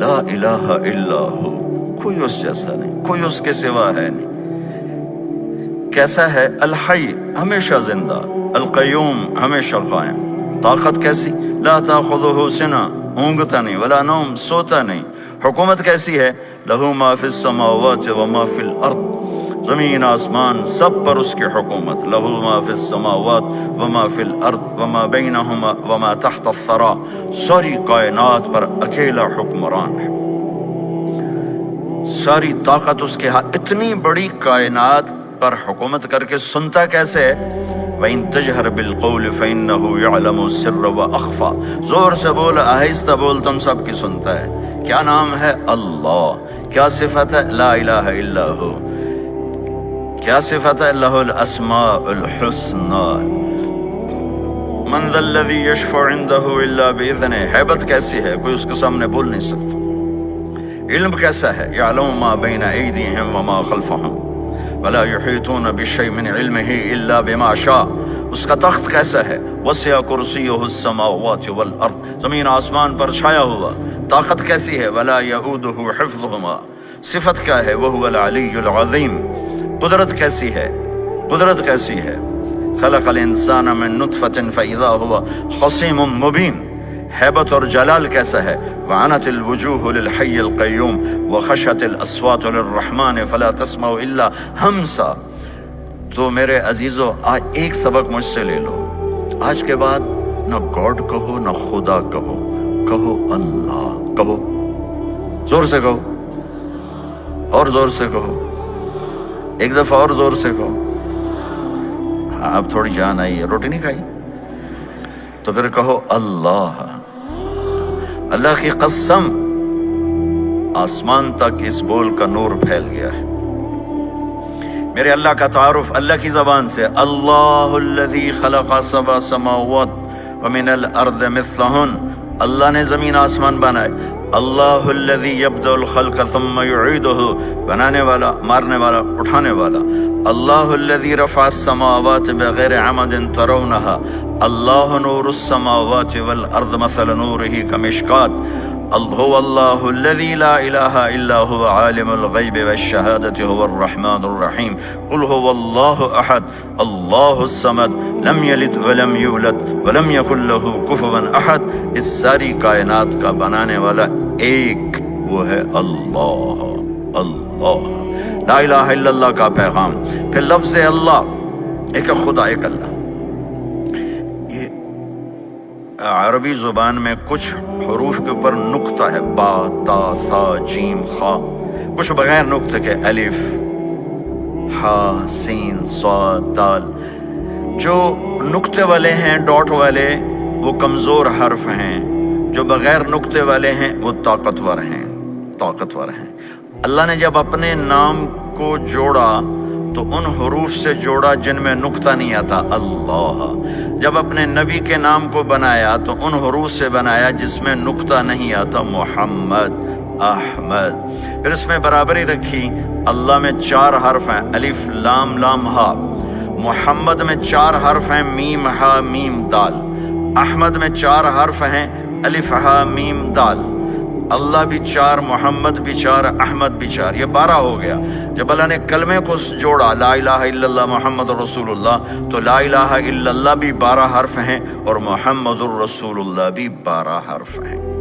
لا الہ الا ہو، کوئی اس جیسا نہیں، کوئی اس کے سوا ہے نہیں۔ کیسا ہے؟ الحی، ہمیشہ زندہ، القیوم، ہمیشہ قائم۔ طاقت کیسی؟ لا تاخذہ سنہ، اونگتا نہیں، ولا نوم، سوتا نہیں۔ حکومت کیسی ہے؟ لہ ما فی السماوات وما فی الارض، زمین آسمان سب پر اس کی حکومت۔ لہ ما فی السماوات وما فی الارض وما بینہما وما تحت الثری، ساری کائنات پر اکیلا حکمران ہے، ساری طاقت اس کے ہاتھ۔ اتنی بڑی کائنات پر حکومت کر کے سنتا کیسے ہے؟ وَإِن تَجْهَرْ بِالْقَوْلِ فَإِنَّهُ يَعْلَمُ السِّرَّ وَأَخْفَى، زور سے بول، آہستہ بول، تم سب کی سنتا ہے۔ کیا نام ہے؟ اللہ۔ کیا صفت ہے؟ لا الہ الا ہو۔ کیا صفت ہے؟ لہ الاسماء الحسنى، من ذا الذی یشفع عندہ الا بإذنہ۔ حیبت کیسی ہے؟ کوئی اس کے سامنے بول نہیں سکتا۔ علم کیسا ہے؟ یعلم ما بین ایدیہم وما خلفہم ولا یحیطون بشیء من علمہ الا بما شاء۔ اس کا تخت کیسا ہے؟ وسع کرسیہ السماوات والارض، زمین آسمان پر چھایا ہوا۔ طاقت کیسی ہے؟ ولا یؤودہ حفظہما۔ صفت کیا ہے؟ وہو العلی العظیم۔ قدرت کیسی ہے؟ قدرت کیسی ہے؟ خلق الانسان من نطفۃ فاذا هو خصیم مبین۔ حیبت اور جلال کیسا ہے؟ وعنت الوجوہ للحی القیوم وخشت الاصوات للرحمن فلا تسمع الا ہمسا۔ تو میرے عزیزو، آج ایک سبق مجھ سے لے لو، آج کے بعد نہ گاڈ کہو نہ خدا کہو، کہو اللہ کہو، زور سے کہو، اور زور سے کہو، ایک دفعہ اور زور سے کہو۔ ہاں اب تھوڑی جان آئی ہے، روٹی نہیں کھائی تو پھر کہو اللہ۔ اللہ کی قسم، آسمان تک اس بول کا نور پھیل گیا ہے۔ میرے اللہ کا تعارف اللہ کی زبان سے، اللہ الذی خلق سبع سماوات ومن الارض مثلہن، اللہ نے زمین آسمان بنائے۔ اللہ الذی یبدأ الخلق ثم یعیدہ، بنانے والا، مارنے والا، اٹھانے والا۔ اللہ الذی رفع السماوات بغیر عمد ترونہا، اللہ نور السماوات والارض مثل نورہ کمشکات۔ هو اللہ الذی لا الہ الا هو عالم الغیب والشہادۃ هو الرحمن الرحیم۔ قل هو اللہ احد اللہ الصمد لم یلد ولم یولد ولم یکن له کفوا احد۔ اس ساری کائنات کا بنانے والا ایک، وہ ہے اللہ۔ اللہ، لا الہ الا اللہ کا پیغام۔ پھر لفظ اللہ، ایک خدا، ایک اللہ۔ عربی زبان میں کچھ حروف کے اوپر نقطہ ہے، با، تا، ثا، جیم، خا۔ کچھ بغیر نقطے کے، الف، ہا، سین، صاد، دال۔ جو نقطے والے ہیں، ڈاٹ والے، وہ کمزور حرف ہیں، جو بغیر نقطے والے ہیں وہ طاقتور ہیں، طاقتور ہیں۔ اللہ نے جب اپنے نام کو جوڑا تو ان حروف سے جوڑا جن میں نقطہ نہیں آتا، اللہ۔ جب اپنے نبی کے نام کو بنایا تو ان حروف سے بنایا جس میں نقطہ نہیں آتا، محمد، احمد۔ پھر اس میں برابری رکھی، اللہ میں 4 حرف ہیں، الف، لام، لام، ہا۔ محمد میں 4 حرف ہیں، میم، ہا، میم، دال۔ احمد میں 4 حرف ہیں، الف، ہا، میم، دال۔ اللہ بھی 4، محمد بھی 4، احمد بھی 4، یہ 12 ہو گیا۔ جب اللہ نے کلمے کو جوڑا، لا الہ الا اللہ محمد رسول اللہ، تو لا الہ الا اللہ بھی 12 حرف ہیں اور محمد الرسول اللہ بھی 12 حرف ہیں۔